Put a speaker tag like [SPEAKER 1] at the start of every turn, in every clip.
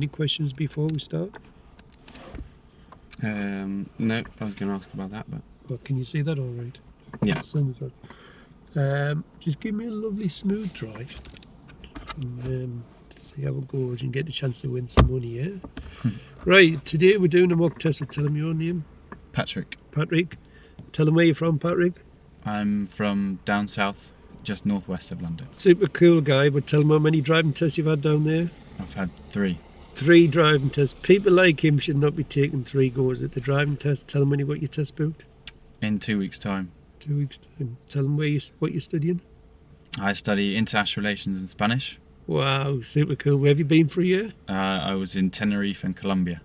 [SPEAKER 1] any questions before we start?
[SPEAKER 2] No, I was going to ask about that, but...
[SPEAKER 1] Well, can you see that all right?
[SPEAKER 2] Yeah.
[SPEAKER 1] Just give me a lovely smooth drive and see how it goes and get the chance to win some money, yeah? Right, today we're doing a mock test. Tell them your name.
[SPEAKER 2] Patrick.
[SPEAKER 1] Patrick. Tell them where you're from, Patrick.
[SPEAKER 2] I'm from down south, just northwest of London.
[SPEAKER 1] Super cool guy, but tell them how many driving tests you've had down there.
[SPEAKER 2] I've had 3.
[SPEAKER 1] 3 driving tests. People like him should not be taking 3 goes at the driving test. Tell them when you got your test booked.
[SPEAKER 2] In 2 weeks' time.
[SPEAKER 1] 2 weeks' time. Tell them what you're studying.
[SPEAKER 2] I study international relations and Spanish.
[SPEAKER 1] Wow, super cool. Where have you been for a year?
[SPEAKER 2] I was in Tenerife and Colombia.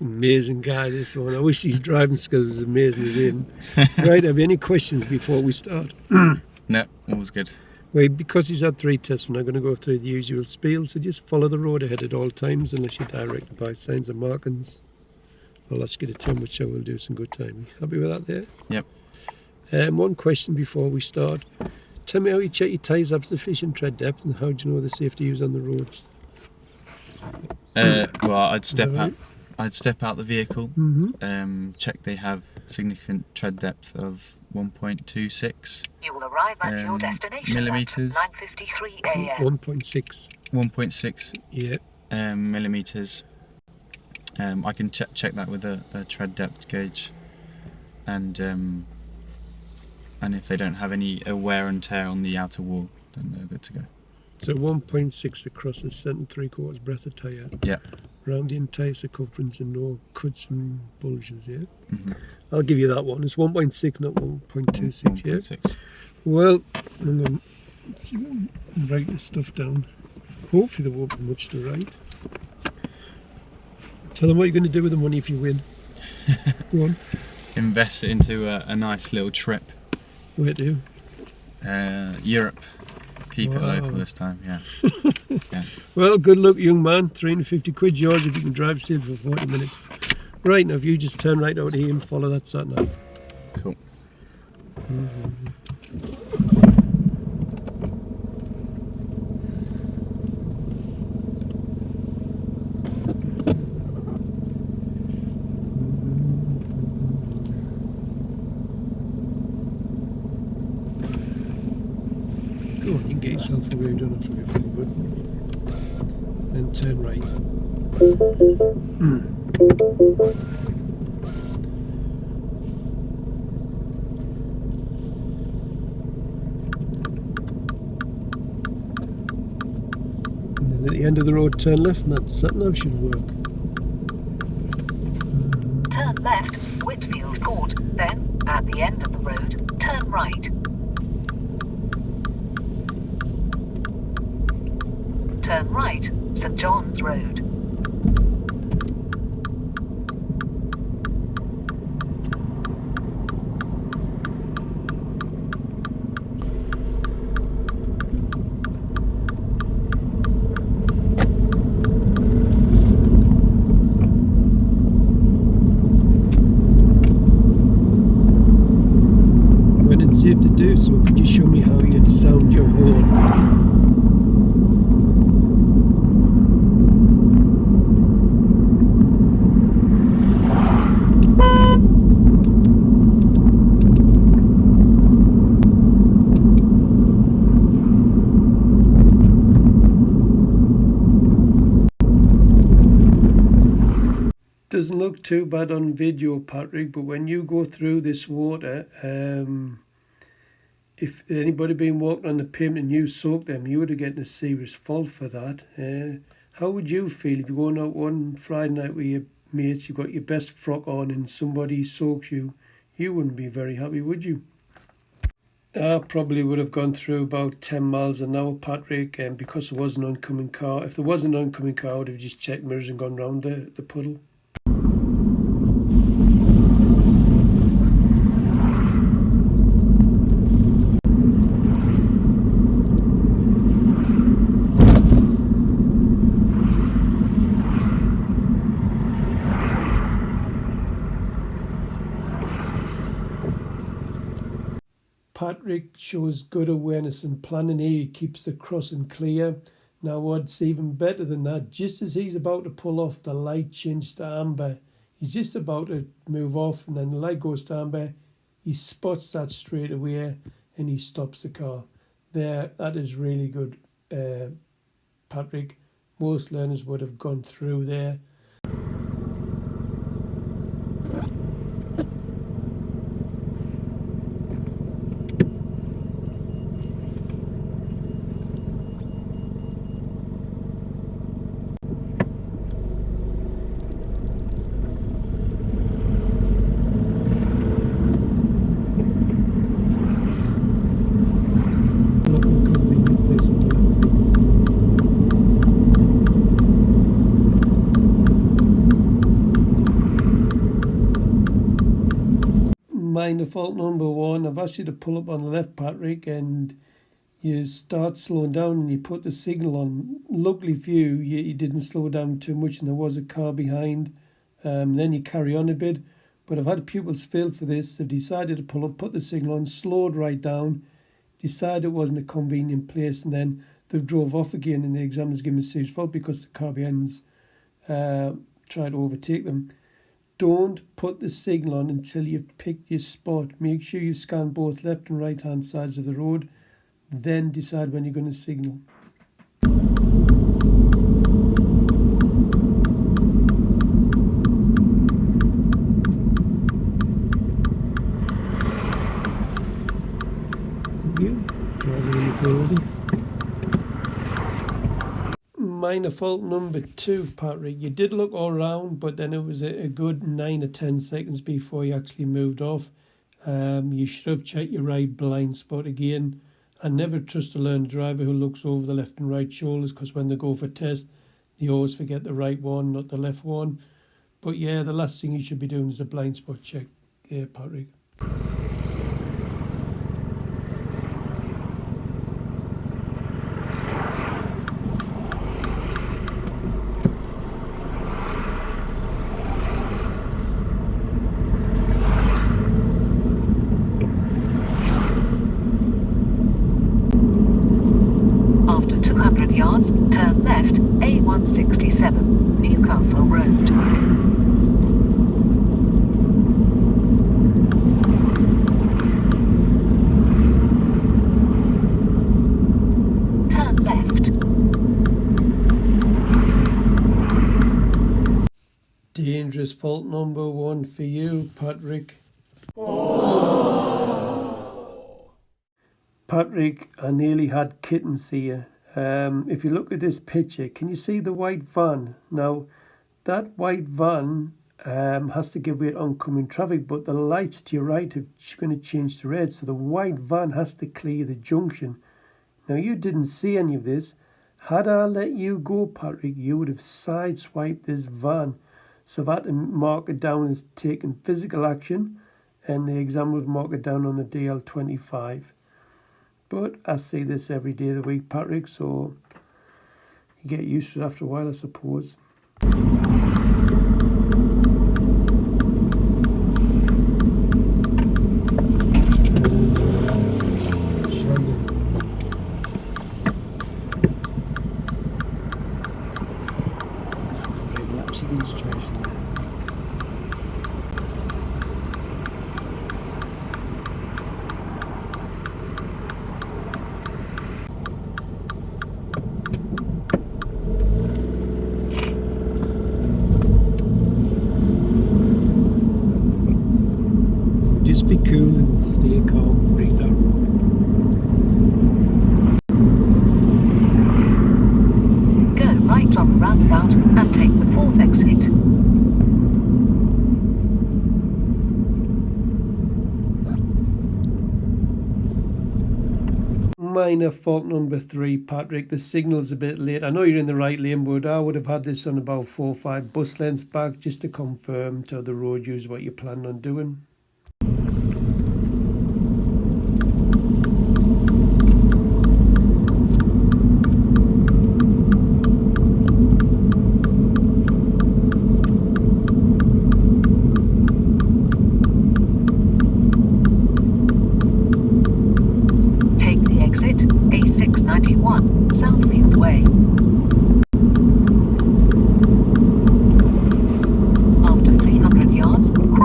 [SPEAKER 1] Amazing guy, this one. I wish his driving skills was as amazing as him. Right, have you any questions before we start?
[SPEAKER 2] No, all was good.
[SPEAKER 1] Well, because he's had 3 tests, we're not going to go through the usual spiel, so just follow the road ahead at all times unless you're directed by signs and markings. I'll ask you to turn, which I will do some good timing. Happy with that there?
[SPEAKER 2] Yep.
[SPEAKER 1] One question before we start. Tell me how you check your tyres have sufficient tread depth and how do you know the safety use on the roads?
[SPEAKER 2] Well, I'd step out the vehicle, check they have significant tread depth of 1.26.
[SPEAKER 3] You will arrive at your destination
[SPEAKER 2] millimeters.
[SPEAKER 3] at 9:53 a.m.
[SPEAKER 1] 1.6.
[SPEAKER 2] 1.6
[SPEAKER 1] Yeah.
[SPEAKER 2] millimeters. I can check that with a tread depth gauge, and if they don't have any wear and tear on the outer wall, then they're good to go.
[SPEAKER 1] So 1.6 across the centre 3/4 breadth of tyre.
[SPEAKER 2] Yeah.
[SPEAKER 1] Around the entire circumference and no cuts and bulges, yeah?
[SPEAKER 2] Mm-hmm.
[SPEAKER 1] I'll give you that one. It's 1.6, not 1.26, yeah?
[SPEAKER 2] 1.6.
[SPEAKER 1] Well, I'm going to write this stuff down. Hopefully there won't be much to write. Tell them what you're going to do with the money if you win. Go on.
[SPEAKER 2] Invest it into a nice little trip.
[SPEAKER 1] Where to?
[SPEAKER 2] Europe. Keep it
[SPEAKER 1] Wow.
[SPEAKER 2] local this time, yeah. Yeah.
[SPEAKER 1] Well, good luck, young man. 350 quid yours if you can drive safe for 40 minutes. Right, now if you just turn right out here and follow that sat nav.
[SPEAKER 2] Cool.
[SPEAKER 1] Go on, you can get yourself away, you don't have to be very good. Then turn right. And then at the end of the road, turn left, and that sat nav should work.
[SPEAKER 3] Turn left, Whitfield Court. Then, at the end of the road, turn right. Turn right, St John's Road.
[SPEAKER 1] When it's safe to do so, could you show me how you'd sound your horn? Doesn't look too bad on video, Patrick, but when you go through this water, if anybody been walking on the pavement and you soak them, you would have getting a serious fault for that. How would you feel if you're going out one Friday night with your mates, you've got your best frock on and somebody soaks you? You wouldn't be very happy, would you? I probably would have gone through about 10 miles an hour, Patrick, and because there was an oncoming car. If there was an oncoming car, I would have just checked mirrors and gone round the puddle. Patrick shows good awareness and planning here. He keeps the crossing clear. Now what's even better than that, just as he's about to pull off, the light changes to amber. He's just about to move off and then the light goes to amber. He spots that straight away and he stops the car. There, that is really good, Patrick. Most learners would have gone through there. Minor fault number one, I've asked you to pull up on the left, Patrick, and you start slowing down and you put the signal on. Luckily for you, you didn't slow down too much and there was a car behind. Then you carry on a bit. But I've had pupils fail for this. They've decided to pull up, put the signal on, slowed right down, decided it wasn't a convenient place, and then they've drove off again and the examiner's given a serious fault because the car behind's tried to overtake them. Don't put the signal on until you've picked your spot. Make sure you scan both left and right hand sides of the road. Then decide when you're going to signal. Minor fault number two, Patrick. You did look all round, but then it was a good 9 or 10 seconds before you actually moved off. You should have checked your right blind spot again. I never trust a learned driver who looks over the left and right shoulders, because when they go for test, they always forget the right one, not the left one. But yeah, the last thing you should be doing is a blind spot check. Yeah, Patrick.
[SPEAKER 3] After 200 yards, turn left, A167, Newcastle Road. Turn left.
[SPEAKER 1] Dangerous fault number one for you, Patrick. Patrick, I nearly had kittens here. If you look at this picture, can you see the white van? Now, that white van has to give way to oncoming traffic, but the lights to your right are going to change to red, so the white van has to clear the junction. Now, you didn't see any of this. Had I let you go, Patrick, you would have sideswiped this van. So I've had to mark it down as taking physical action, and the examiner would mark it down on the DL25. But I see this every day of the week, Patrick, so you get used to it after a while, I suppose. Just be cool and stay calm, read that road.
[SPEAKER 3] Go right on the roundabout and take the 4th exit.
[SPEAKER 1] Minor fault number 3, Patrick. The signal's a bit late. I know you're in the right lane, but I would have had this on about 4 or 5 bus lengths back just to confirm to the road users what you plan on doing.
[SPEAKER 3] Take the exit, A691, Southfield Way.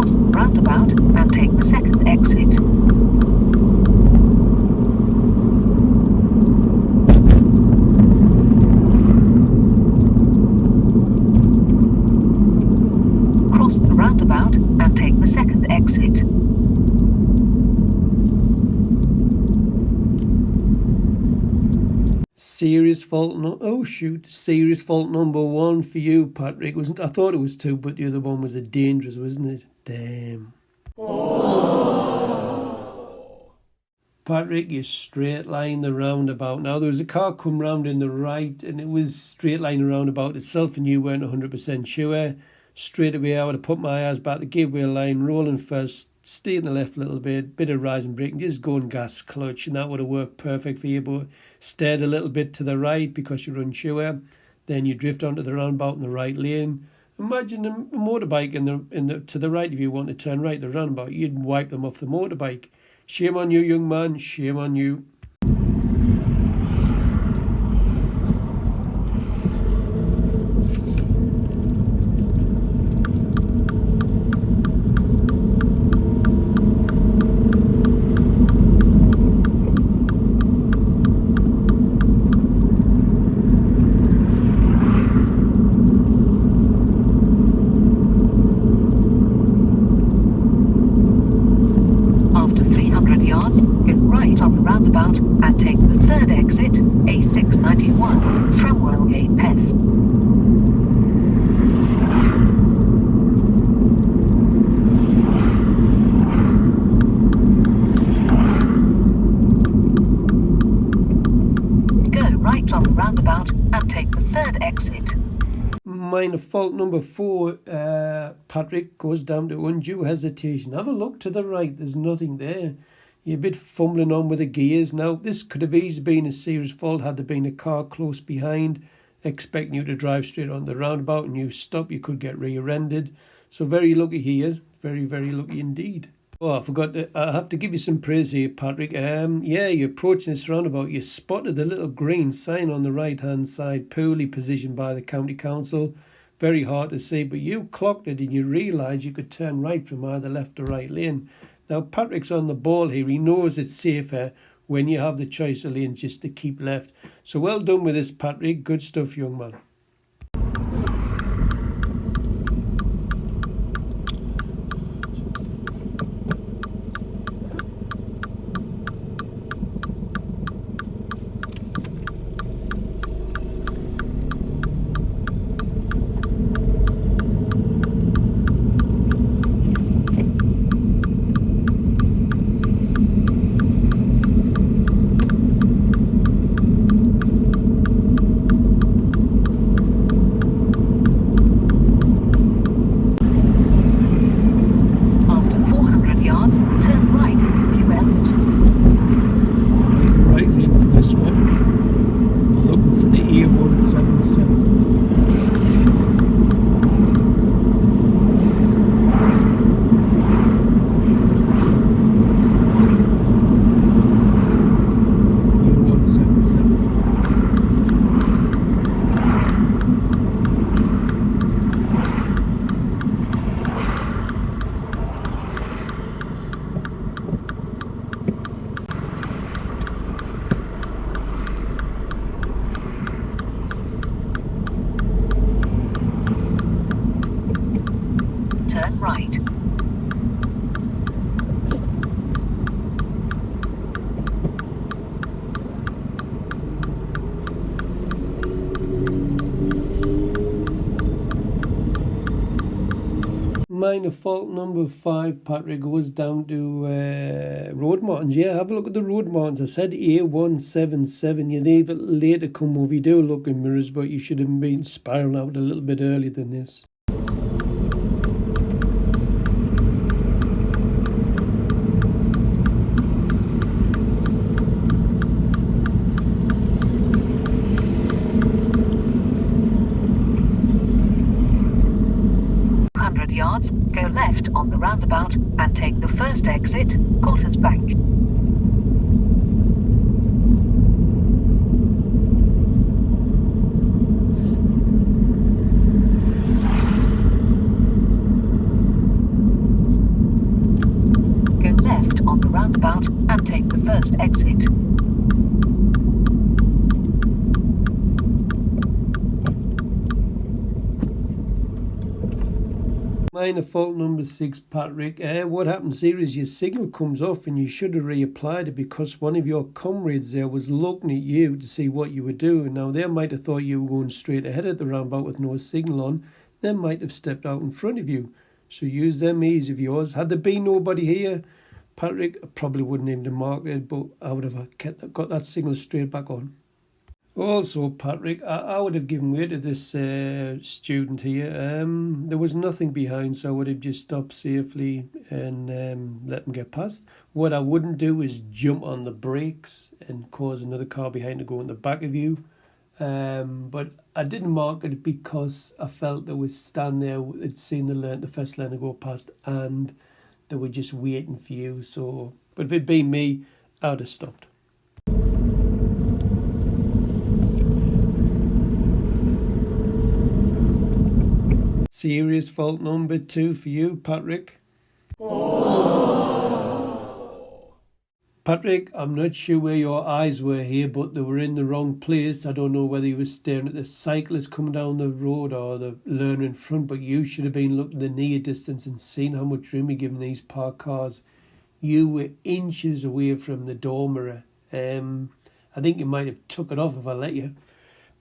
[SPEAKER 3] Cross the roundabout and take the second exit. Cross the roundabout and take the second exit.
[SPEAKER 1] Serious fault serious fault number 1 for you, Patrick. I thought it was 2, but the other one was a dangerous, wasn't it? Damn. Patrick, you straight line the roundabout. Now, there was a car come round in the right, and it was straight line the roundabout itself, and you weren't 100% sure. Straight away, I would have put my eyes back, the gateway line, rolling first, stay in the left a little bit of rise and brake, and just go and gas clutch, and that would have worked perfect for you. But steered a little bit to the right because you're unsure. Then you drift onto the roundabout in the right lane. Imagine a motorbike to the right. If you want to turn right the roundabout, you'd wipe them off the motorbike. Shame on you, young man. Shame on you.
[SPEAKER 3] After 300 yards, go right on the roundabout and take the third exit, A691, Framwell Gate Peth. Go right on the roundabout and take the third exit.
[SPEAKER 1] Minor fault number 4, Patrick, goes down to undue hesitation. Have a look to the right. There's nothing there. You're a bit fumbling on with the gears. Now, this could have easily been a serious fault had there been a car close behind, expecting you to drive straight on the roundabout, and you stop, you could get rear-ended. So very lucky here. Very, very lucky indeed. Oh, I forgot I have to give you some praise here, Patrick. Yeah, you're approaching this roundabout. You spotted the little green sign on the right-hand side, poorly positioned by the county council. Very hard to see, but you clocked it and you realised you could turn right from either left or right lane. Now, Patrick's on the ball here. He knows it's safer when you have the choice of lanes just to keep left. So well done with this, Patrick. Good stuff, young man.
[SPEAKER 3] Turn right.
[SPEAKER 1] Minor fault number 5, Patrick, goes down to road markings. Yeah, have a look at the road markings. I said A177. You need it later come over. You do look in mirrors, but you should have been spiraling out a little bit earlier than this.
[SPEAKER 3] Yards, go left on the roundabout and take the first exit, Cotters Bank. first exit.
[SPEAKER 1] Minor fault number 6, Patrick. What happens here is your signal comes off and you should have reapplied it because one of your comrades there was looking at you to see what you were doing. Now, they might have thought you were going straight ahead at the roundabout with no signal on. They might have stepped out in front of you. So use them ease of yours. Had there been nobody here, Patrick, I probably wouldn't even have marked it, but I would have got that signal straight back on. Also, Patrick, I would have given way to this student here. There was nothing behind, so I would have just stopped safely and let him get past. What I wouldn't do is jump on the brakes and cause another car behind to go in the back of you. But I didn't mark it because I felt there was stand there, had seen the first learner go past, and they were just waiting for you. So, but if it'd been me, I would have stopped. Serious fault number 2 for you, Patrick. Patrick, I'm not sure where your eyes were here, but they were in the wrong place. I don't know whether you were staring at the cyclist coming down the road or the learner in front, but you should have been looking the near distance and seen how much room you're giving these parked cars. You were inches away from the door mirror. I think you might have took it off if I let you.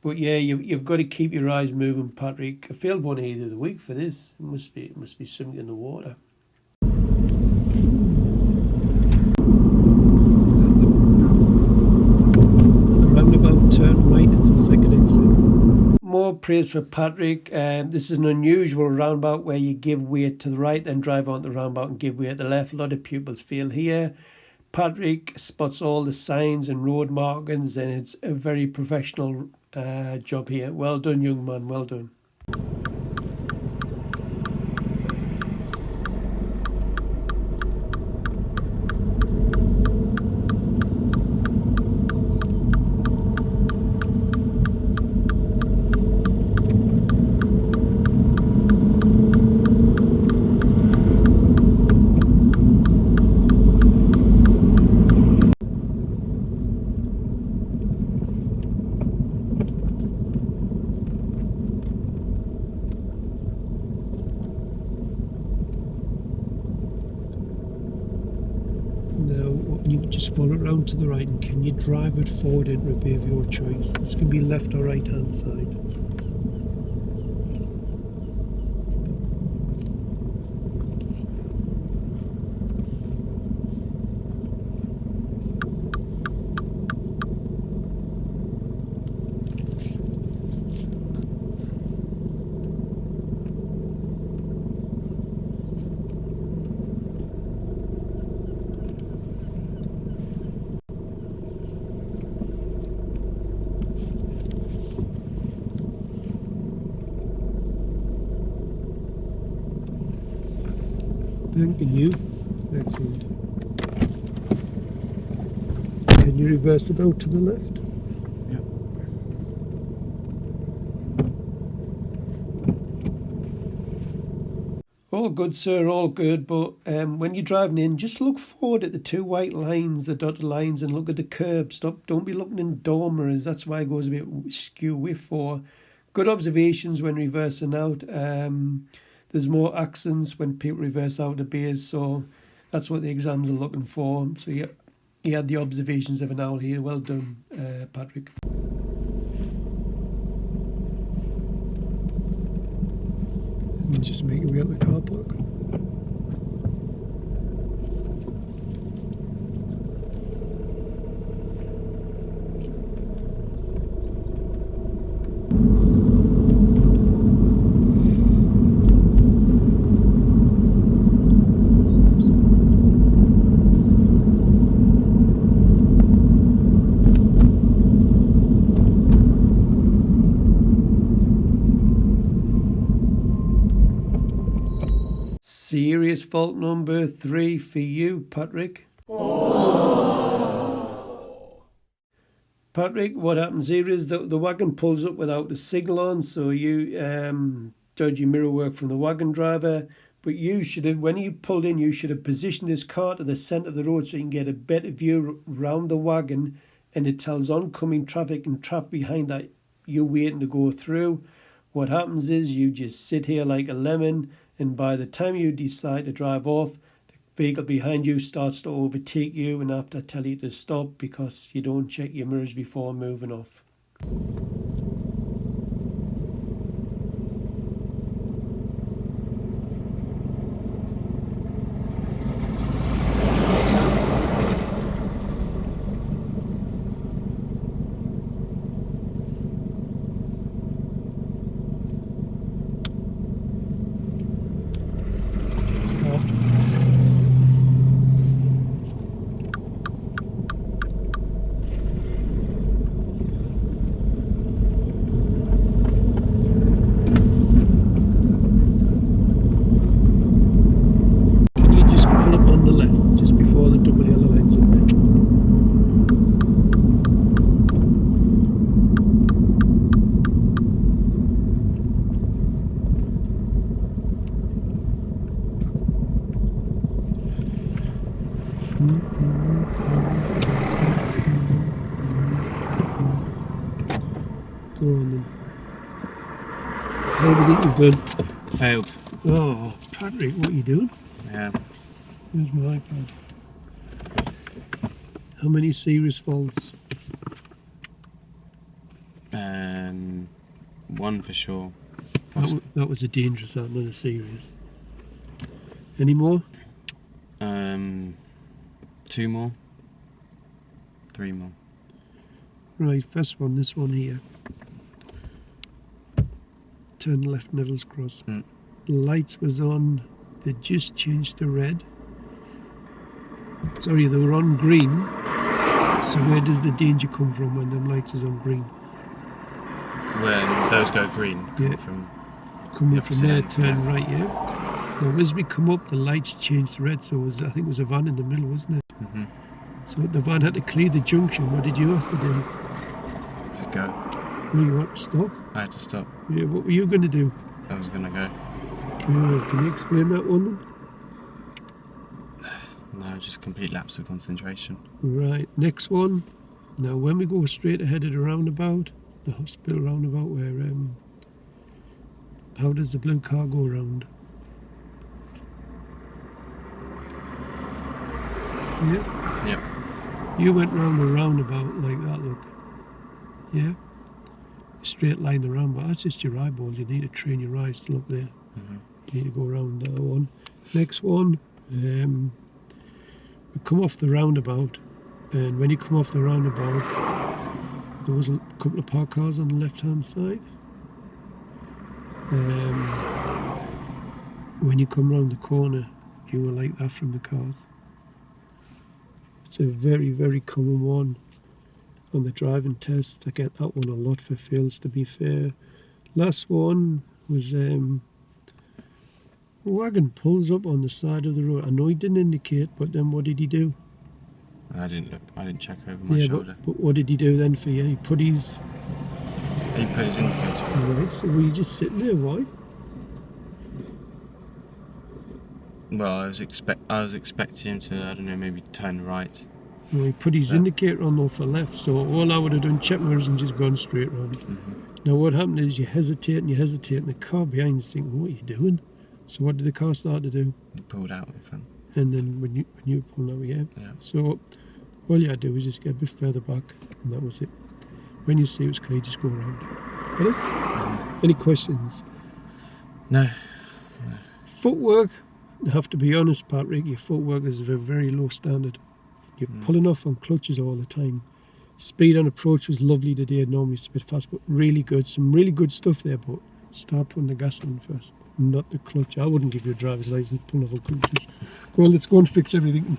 [SPEAKER 1] But yeah, you've got to keep your eyes moving, Patrick. I failed one either of the week for this. It must be something in the water. Roundabout turn right, it's the second exit. More praise for Patrick. This is an unusual roundabout where you give way to the right, then drive on the roundabout and give way at the left. A lot of pupils fail here. Patrick spots all the signs and road markings, and it's a very professional job here. Well done, young man, well done. You just follow it round to the right, and can you drive it forward in rear of your choice? This can be left or right hand side. Thank you. Excellent. Can you reverse about to the left?
[SPEAKER 2] Yep.
[SPEAKER 1] All good, sir, all good. But when you're driving in, just look forward at the two white lines, the dotted lines, and look at the curb. Don't be looking in door mirrors. That's why it goes a bit skew with for. Good observations when reversing out. There's more accidents when people reverse out of bays, so that's what the exams are looking for. So yeah, you had the observations of an owl here. Well done, Patrick. And just make your way out the car park. Serious fault number 3 for you, Patrick. Patrick, what happens here is the wagon pulls up without the signal on, so you dodgy mirror work from the wagon driver, But you should have, when you pulled in, you should have positioned this car to the centre of the road so you can get a better view round the wagon, and it tells oncoming traffic and traffic behind that you're waiting to go through. What happens is you just sit here like a lemon, and by the time you decide to drive off, the vehicle behind you starts to overtake you and have to tell you to stop because you don't check your mirrors before moving off. Go on then. How do you think you've done?
[SPEAKER 2] Failed.
[SPEAKER 1] Oh, Patrick, what are you doing?
[SPEAKER 2] Yeah.
[SPEAKER 1] Where's my iPad? How many serious faults?
[SPEAKER 2] One for sure.
[SPEAKER 1] That was a dangerous, not a serious. Any more?
[SPEAKER 2] 2 more. 3 more.
[SPEAKER 1] Right, first one, this one here. Turn left Neville's Cross. The lights was on, they just changed to red. Sorry, they were on green. So where does the danger come from when them lights is on green?
[SPEAKER 2] When those go green,
[SPEAKER 1] Yeah. Coming from there, turn right, yeah? Now as we come up, the lights changed to red, so I think it was a van in the middle, wasn't it?
[SPEAKER 2] Mm-hmm.
[SPEAKER 1] So the van had to clear the junction. What did you have to do?
[SPEAKER 2] Just go.
[SPEAKER 1] Well, you had to stop?
[SPEAKER 2] I had to stop.
[SPEAKER 1] Yeah, what were you going to do?
[SPEAKER 2] I was going to go.
[SPEAKER 1] Can you explain that one then?
[SPEAKER 2] No, just complete lapse of concentration.
[SPEAKER 1] Right, next one. Now when we go straight ahead of the roundabout, the hospital roundabout where, how does the blue car go around? Yeah?
[SPEAKER 2] Yep.
[SPEAKER 1] You went round the roundabout like that, look. Yeah? Straight line the roundabout. That's just your eyeballs. You need to train your eyes to look there.
[SPEAKER 2] Mm-hmm.
[SPEAKER 1] You need to go around that one. Next one. We come off the roundabout, and when you come off the roundabout, there was a couple of parked cars on the left hand side. When you come round the corner, you were like that from the cars. It's a very, very common one on the driving test. I get that one a lot for fails, to be fair. Last one was a wagon pulls up on the side of the road. I know he didn't indicate, but then what did he do?
[SPEAKER 2] I didn't look. I didn't check over my shoulder.
[SPEAKER 1] But what did he do then for you? He put his
[SPEAKER 2] indicator.
[SPEAKER 1] Right, so were you just sitting there? Why?
[SPEAKER 2] Well, I was expecting him to, I don't know, maybe turn right.
[SPEAKER 1] Well, he put his indicator on though for left, so all I would have done, check mirrors and just gone straight round.
[SPEAKER 2] Mm-hmm.
[SPEAKER 1] Now what happened is you hesitate, and the car behind you is thinking, what are you doing? So what did the car start to do?
[SPEAKER 2] It pulled out in front.
[SPEAKER 1] And then when you pulled out, yeah. So all you had to do was just get a bit further back, and that was it. When you see it was clear, just go around. Got it?
[SPEAKER 2] Mm-hmm.
[SPEAKER 1] Any questions?
[SPEAKER 2] No.
[SPEAKER 1] Footwork, I have to be honest, Patrick, your footwork is of a very low standard. You're pulling off on clutches all the time. Speed on approach was lovely today. Normally it's a bit fast, but really good. Some really good stuff there, but start putting the gas on first, not the clutch. I wouldn't give you a driver's license pulling off on clutches. Well, let's go and fix everything.